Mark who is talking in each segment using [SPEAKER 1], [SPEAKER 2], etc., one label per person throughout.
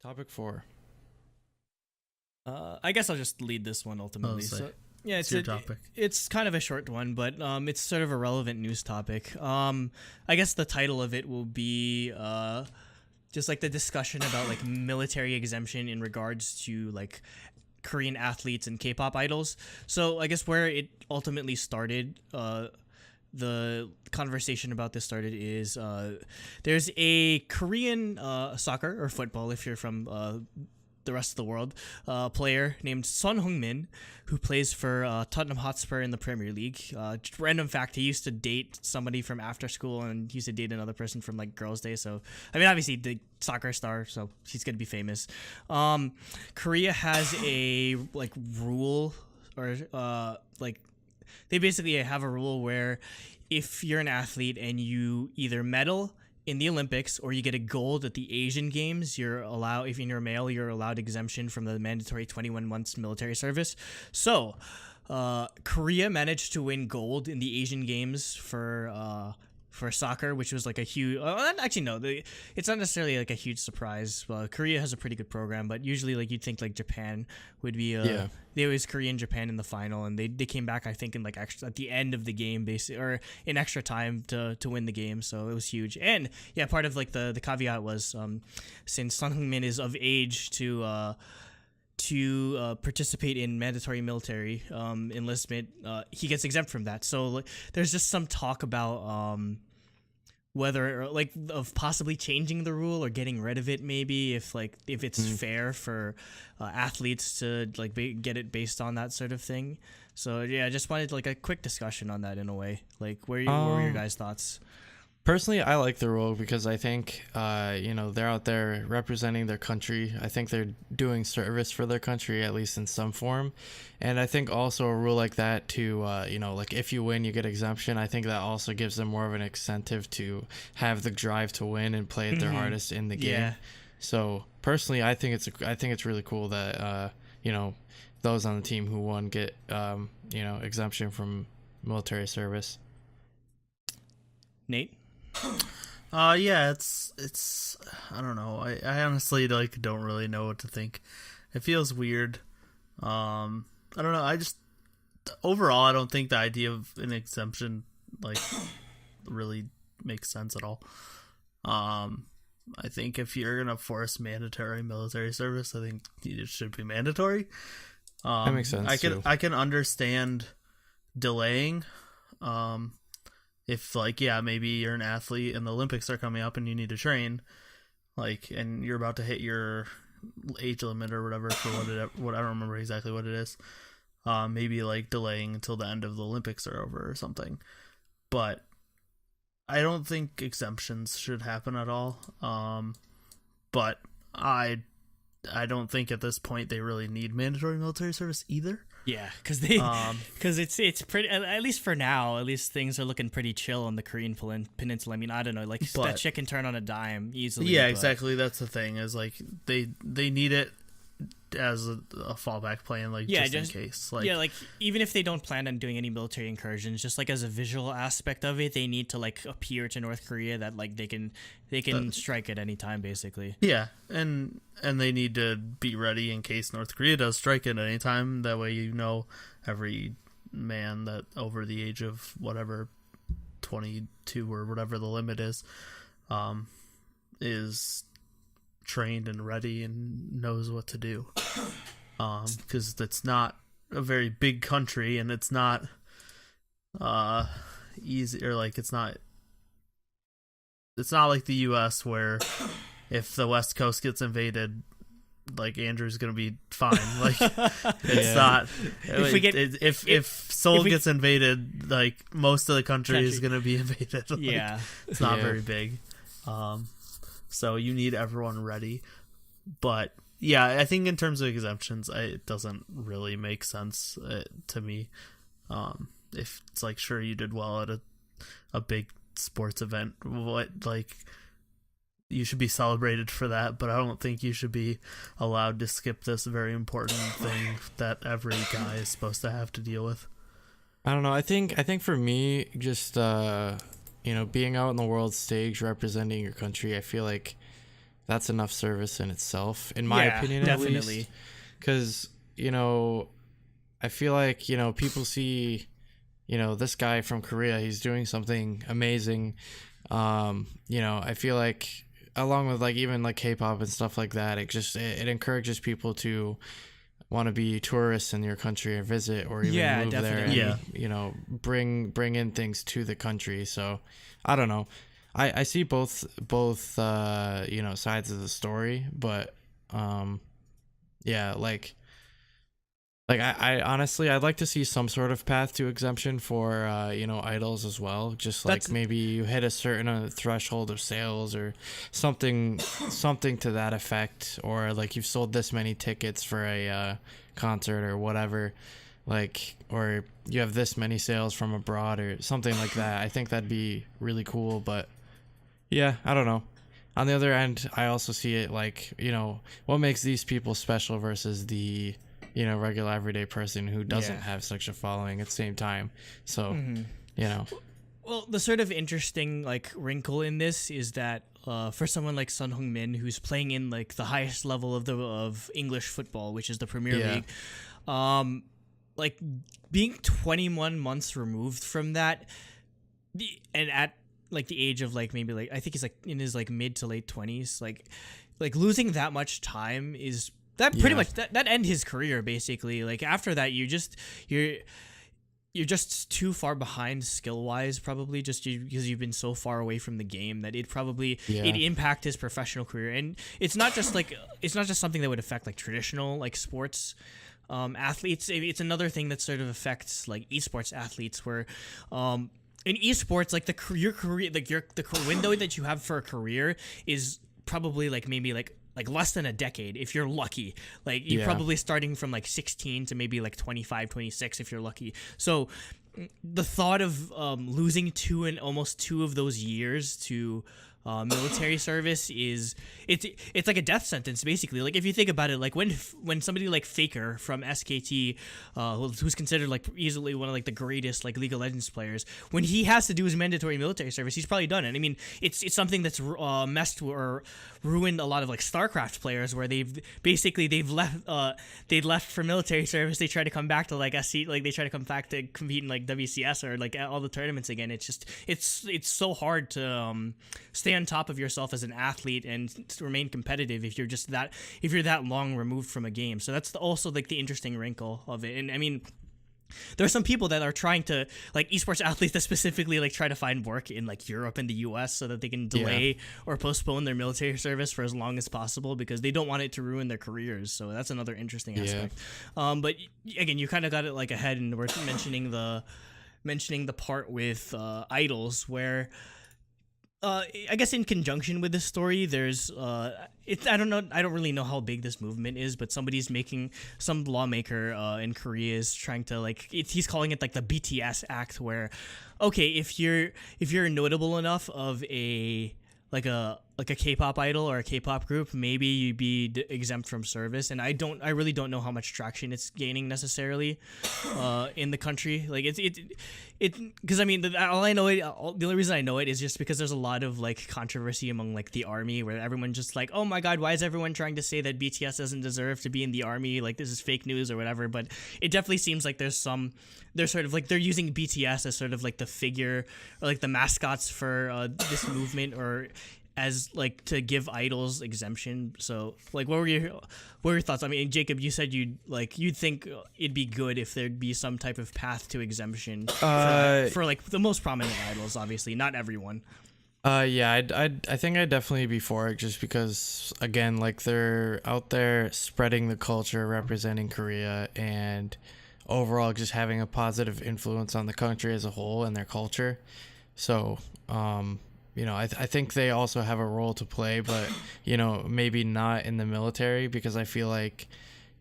[SPEAKER 1] Topic 4.
[SPEAKER 2] I guess I'll just lead this one ultimately. So yeah,
[SPEAKER 3] it's your topic.
[SPEAKER 2] It's kind of a short one, but it's sort of a relevant news topic. I guess the title of it will be just like the discussion about like military exemption in regards to like Korean athletes and K-pop idols. So I guess where it ultimately started, the conversation about this started is there's a Korean soccer or football, if you're from the rest of the world, player named Son Heung-min, who plays for Tottenham Hotspur in the Premier League. Just random fact, he used to date somebody from after school, and he used to date another person from like Girls' Day. So, I mean, obviously the soccer star, so he's gonna be famous. Korea has a like rule, or like they basically have a rule where if you're an athlete and you either medal in the Olympics or you get a gold at the Asian Games, you're allowed, if you're a male, you're allowed exemption from the mandatory 21 months military service. So, Korea managed to win gold in the Asian Games for soccer, which was like a huge. Actually, no, it's not necessarily like a huge surprise. Korea has a pretty good program, but usually, like you'd think, like Japan would be. They always Korea and Japan in the final, and they came back, I think, in like extra at the end of the game, basically, or in extra time to win the game. So it was huge. And yeah, part of like the caveat was since Son Heung-min is of age to participate in mandatory military enlistment, he gets exempt from that. So like, there's just some talk about whether like of possibly changing the rule or getting rid of it, maybe if it's fair for athletes to like get it based on that sort of thing. So yeah, I just wanted like a quick discussion on that in a way. Like, what were your guys' thoughts?
[SPEAKER 1] Personally, I like the rule because I think, they're out there representing their country. I think they're doing service for their country, at least in some form. And I think also a rule like that to, like if you win, you get exemption. I think that also gives them more of an incentive to have the drive to win and play at their hardest in the game.
[SPEAKER 2] Yeah.
[SPEAKER 1] So personally, I think it's really cool that, those on the team who won get, exemption from military service.
[SPEAKER 2] Nate?
[SPEAKER 3] Yeah, it's I don't know. I honestly like don't really know what to think. It feels weird. I don't know. I just overall I don't think the idea of an exemption like really makes sense at all. I think if you're gonna force mandatory military service, I think it should be mandatory.
[SPEAKER 1] That makes sense.
[SPEAKER 3] I can understand delaying. If like, yeah, maybe you're an athlete and the Olympics are coming up and you need to train, like, and you're about to hit your age limit or whatever for what I don't remember exactly what it is. Maybe like delaying until the end of the Olympics are over or something. But I don't think exemptions should happen at all. But I don't think at this point they really need mandatory military service either.
[SPEAKER 2] Yeah, because it's pretty, at least for now, at least things are looking pretty chill on the Korean peninsula. I mean, I don't know, like that shit can turn on a dime easily.
[SPEAKER 3] Yeah, exactly. That's the thing, is like they need it as a fallback plan, like just in case. Like,
[SPEAKER 2] yeah, like even if they don't plan on doing any military incursions, just like as a visual aspect of it, they need to like appear to North Korea that like they can strike at any time, basically.
[SPEAKER 3] Yeah, and they need to be ready in case North Korea does strike at any time. That way, every man that over the age of whatever 22 or whatever the limit is trained and ready and knows what to do, because it's not a very big country and it's not easy, or like it's not like the US where if the West Coast gets invaded, like Andrew's gonna be fine. Like it's not. If Seoul gets invaded, like most of the country is gonna be invaded. Like,
[SPEAKER 2] yeah,
[SPEAKER 3] it's not very big. So you need everyone ready. But yeah, I think in terms of exemptions, it doesn't really make sense to me. If it's like, sure, you did well at a big sports event, you should be celebrated for that, but I don't think you should be allowed to skip this very important thing that every guy is supposed to have to deal with.
[SPEAKER 1] I don't know. I think for me, just being out on the world stage representing your country, I feel like that's enough service in itself, in my opinion,
[SPEAKER 2] definitely.
[SPEAKER 1] at least. Because, you know, I feel like, you know, people see, you know, this guy from Korea, he's doing something amazing. You know, I feel like along with like even like K-pop and stuff like that, it encourages people to want to be tourists in your country or visit or even move there and, you know, bring in things to the country. So I don't know. I see both you know, sides of the story, but yeah, like I honestly, I'd like to see some sort of path to exemption for you know, idols as well. Just like maybe you hit a certain threshold of sales or something to that effect, or like you've sold this many tickets for a concert or whatever, like, or you have this many sales from abroad or something like that. I think that'd be really cool, but yeah, I don't know. On the other end, I also see it like, you know, what makes these people special versus the, you know, regular everyday person who doesn't have such a following at the same time. So, you know.
[SPEAKER 2] Well, the sort of interesting like wrinkle in this is that for someone like Son Heung-min, who's playing in like the highest level of English football, which is the Premier League, like being 21 months removed from that, and at like the age of like maybe like I think he's like in his like mid to late 20s, like losing that much time is that pretty much that end his career basically. Like after that, you're just too far behind skill wise, probably just because you've been so far away from the game that it probably it impact his professional career. And it's not just something that would affect like traditional like sports athletes. It's another thing that sort of affects like esports athletes, where in esports, like your career, like the window that you have for a career is probably like maybe like less than a decade if you're lucky. Like you're probably starting from like 16 to maybe like 25, 26 if you're lucky. So the thought of losing almost two of those years to military service is it's like a death sentence basically. Like if you think about it, like when somebody like Faker from SKT, who's considered like easily one of like the greatest like League of Legends players, when he has to do his mandatory military service, he's probably done it. I mean, it's something that's messed or ruined a lot of like StarCraft players, where they've left for military service, they try to come back to like SC, like they try to come back to compete in like WCS or like all the tournaments again. It's just it's so hard to stay on top of yourself as an athlete and to remain competitive if you're that long removed from a game. So that's also like the interesting wrinkle of it. And I mean, there are some people that are trying to, like esports athletes that specifically like try to find work in like Europe and the US so that they can delay or postpone their military service for as long as possible because they don't want it to ruin their careers. So that's another interesting aspect. But again, you kind of got it like ahead, and we're mentioning the part with idols, where I guess in conjunction with this story, there's I don't really know how big this movement is, but some lawmaker in Korea is trying to he's calling it like the BTS Act, where okay, if you're notable enough of a K-pop idol or a K-pop group, maybe you'd be exempt from service. And I really don't know how much traction it's gaining necessarily in the country. Like it because I mean the only reason I know it is just because there's a lot of like controversy among like the army, where everyone's just like, oh my god, why is everyone trying to say that BTS doesn't deserve to be in the army? Like this is fake news or whatever. But it definitely seems like they're sort of like they're using BTS as sort of like the figure or like the mascots for this movement, or as like to give idols exemption. So like what were your thoughts? I mean, Jacob, you said you'd think it'd be good if there'd be some type of path to exemption for like the most prominent idols, obviously not everyone.
[SPEAKER 1] Yeah, I think I'd definitely be for it, just because again, like they're out there spreading the culture, representing Korea, and overall just having a positive influence on the country as a whole and their culture. So you know, I think they also have a role to play, but, you know, maybe not in the military, because I feel like,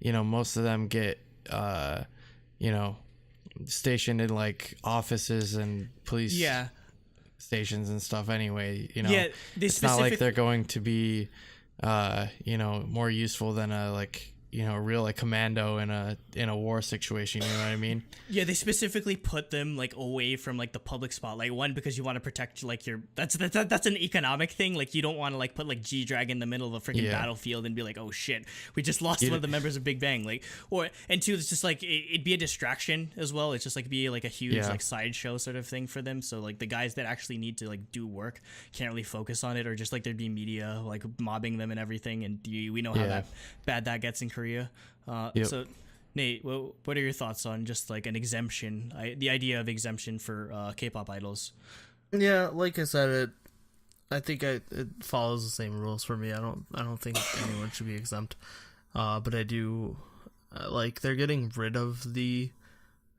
[SPEAKER 1] you know, most of them get, you know, stationed in like offices and police stations and stuff anyway, you know. It's not like they're going to be, you know, more useful than a like real like commando in a war situation. You know what I mean?
[SPEAKER 2] Yeah, they specifically put them like away from like the public spotlight. One, because you want to protect like that's an economic thing. Like you don't want to like put like G-Drag in the middle of a freaking battlefield and be like, oh shit, we just lost one of the members of Big Bang. Like, and two, it's just like it'd be a distraction as well. It's just like be like a huge like sideshow sort of thing for them. So like the guys that actually need to like do work can't really focus on it, or just like there'd be media like mobbing them and everything. And we know how bad that gets in Korea. So Nate, what are your thoughts on just like an exemption, the idea of exemption for K-pop idols?
[SPEAKER 3] Yeah, like I said, I think it follows the same rules for me. I don't think anyone should be exempt, but I do like they're getting rid of the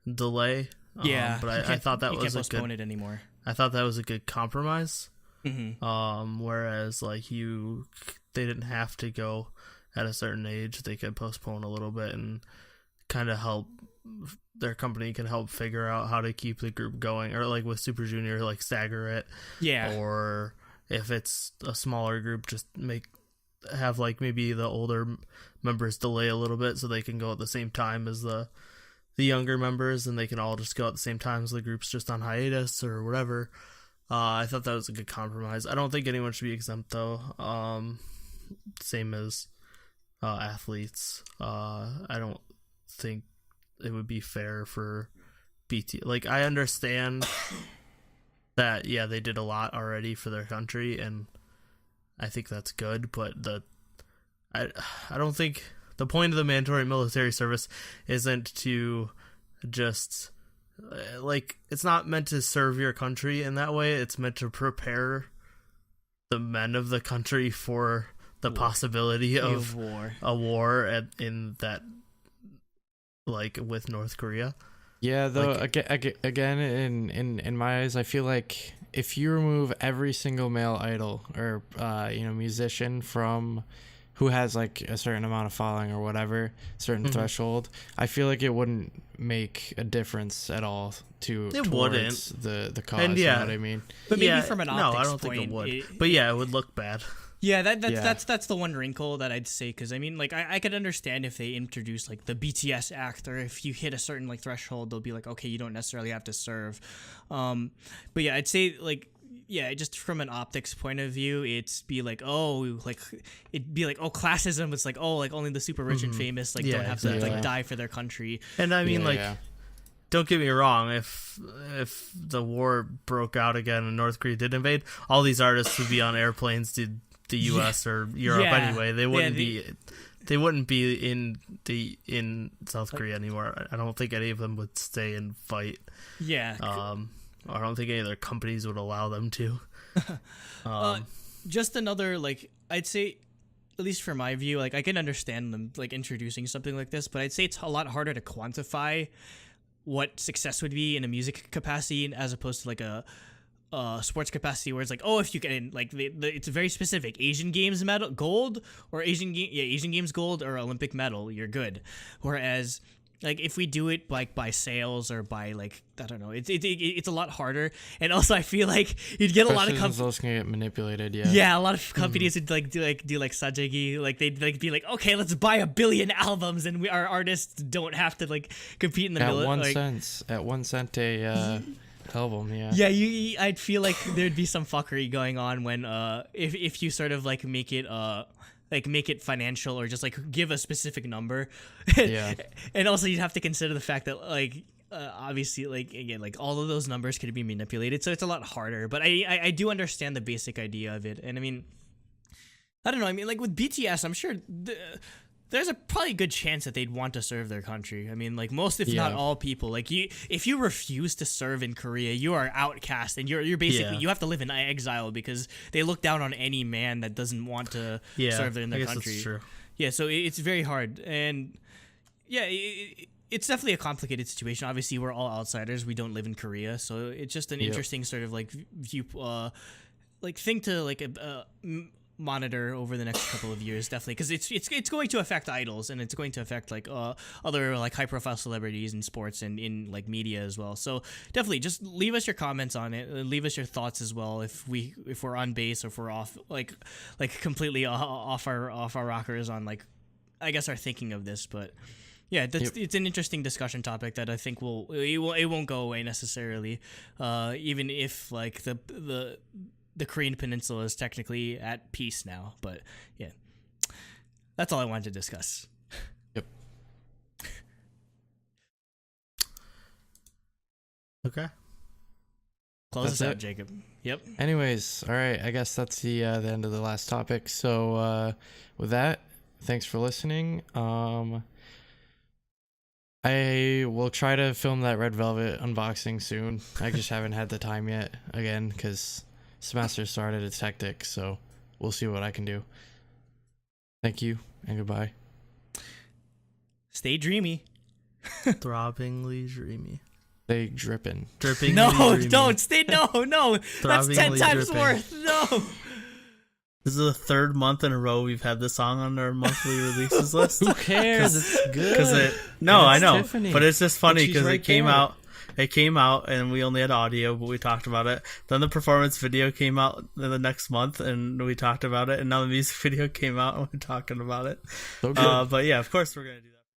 [SPEAKER 3] delay. But I thought that was
[SPEAKER 2] can't postpone it anymore.
[SPEAKER 3] I thought that was a good compromise.
[SPEAKER 2] Mm-hmm.
[SPEAKER 3] Whereas like they didn't have to go at a certain age. They could postpone a little bit and kind of help. Their company can help figure out how to keep the group going, or like with Super Junior, like stagger it.
[SPEAKER 2] Yeah.
[SPEAKER 3] Or if it's a smaller group, just have like maybe the older members delay a little bit so they can go at the same time as the younger members, and they can all just go at the same time as the group's just on hiatus or whatever. I thought that was a good compromise. I don't think anyone should be exempt though. Same as athletes. I don't think it would be fair for BT. Like, I understand that they did a lot already for their country, and I think that's good, but I don't think the point of the mandatory military service isn't to just like, it's not meant to serve your country in that way. It's meant to prepare the men of the country for the possibility of a war in that, like, with North Korea.
[SPEAKER 1] Yeah, though, again, in my eyes, I feel like if you remove every single male idol or musician from who has like a certain amount of following or whatever, certain threshold, I feel like it wouldn't make a difference at all towards the cause. And you know what I mean?
[SPEAKER 2] But maybe from an optics
[SPEAKER 3] I don't
[SPEAKER 2] point,
[SPEAKER 3] think it would. But yeah, it would look bad.
[SPEAKER 2] Yeah, that's the one wrinkle that I'd say, because I mean, like, I could understand if they introduce like the BTS Act, or if you hit a certain like threshold, they'll be like, okay, you don't necessarily have to serve. But yeah, I'd say like, yeah, just from an optics point of view, it'd be like, classism. It's like, oh, like only the super rich and famous like don't have to like die for their country.
[SPEAKER 3] And I mean, don't get me wrong, if the war broke out again and North Korea did invade, all these artists would be on airplanes to the US or Europe anyway. They wouldn't be in South Korea anymore. I don't think any of them would stay and fight.
[SPEAKER 2] Yeah.
[SPEAKER 3] I don't think any of their companies would allow them to.
[SPEAKER 2] Just another, like, I'd say, at least from my view, like, I can understand them like introducing something like this, but I'd say it's a lot harder to quantify what success would be in a music capacity as opposed to like a sports capacity, where it's like, oh, if you get in, like, it's very specific. Asian Games medal gold, or Asian Games gold or Olympic medal, you're good. Whereas, like, if we do it like by sales or by, like, I don't know, it's a lot harder. And also I feel like you'd get a lot of companies.
[SPEAKER 1] Those can get manipulated.
[SPEAKER 2] Yeah, a lot of companies would do sajegi, like they'd like be like, okay, let's buy 1 billion albums, and our artists don't have to like compete in the middle.
[SPEAKER 1] At 1 cent a album.
[SPEAKER 2] I'd feel like there'd be some fuckery going on when if you sort of like make it financial, or just like give a specific number. And also you'd have to consider the fact that like obviously, like, again, like all of those numbers could be manipulated, so it's a lot harder. But I do understand the basic idea of it. And I mean, I don't know, I mean, like with BTS, I'm sure there's a probably good chance that they'd want to serve their country. I mean, like most, if not all people, like if you refuse to serve in Korea, you are outcast, and you're basically you have to live in exile, because they look down on any man that doesn't want to serve in their country. That's true. Yeah, so it's very hard, and it's definitely a complicated situation. Obviously, we're all outsiders. We don't live in Korea, so it's just an interesting sort of like view, like thing to like monitor over the next couple of years, definitely, because it's going to affect idols, and it's going to affect like other like high profile celebrities in sports and in like media as well. So definitely just leave us your comments on it, leave us your thoughts as well, if we're on base, or if we're off like completely off our rockers on like I guess our thinking of this, but yeah, it's an interesting discussion topic that I think it won't go away necessarily, even if like the Korean Peninsula is technically at peace now. But yeah, that's all I wanted to discuss.
[SPEAKER 1] Yep.
[SPEAKER 3] Okay.
[SPEAKER 2] Close
[SPEAKER 1] That's
[SPEAKER 2] us out,
[SPEAKER 1] it.
[SPEAKER 2] Jacob. Yep.
[SPEAKER 1] Anyways, all right. I guess that's the end of the last topic. So with that, thanks for listening. I will try to film that Red Velvet unboxing soon. I just haven't had the time yet, again, because semester started. It's hectic, so we'll see what I can do. Thank you, and goodbye.
[SPEAKER 2] Stay dreamy.
[SPEAKER 3] Throbbingly dreamy.
[SPEAKER 1] Stay dripping.
[SPEAKER 3] Drippingly
[SPEAKER 2] No,
[SPEAKER 3] dreamy.
[SPEAKER 2] don't stay. No. That's 10
[SPEAKER 3] Throbbingly
[SPEAKER 2] times
[SPEAKER 3] dripping.
[SPEAKER 2] worth. No.
[SPEAKER 3] This is the third month in a row we've had this song on our monthly releases list.
[SPEAKER 1] Who cares? It's good.
[SPEAKER 3] I know,
[SPEAKER 1] Tiffany.
[SPEAKER 3] but it's just funny
[SPEAKER 1] She's
[SPEAKER 3] because
[SPEAKER 1] right
[SPEAKER 3] it came
[SPEAKER 1] there.
[SPEAKER 3] out. It came out and we only had audio, but we talked about it. Then the performance video came out in the next month and we talked about it. And now the music video came out and we're talking about it.
[SPEAKER 1] So good.
[SPEAKER 3] But yeah, of course we're gonna do that.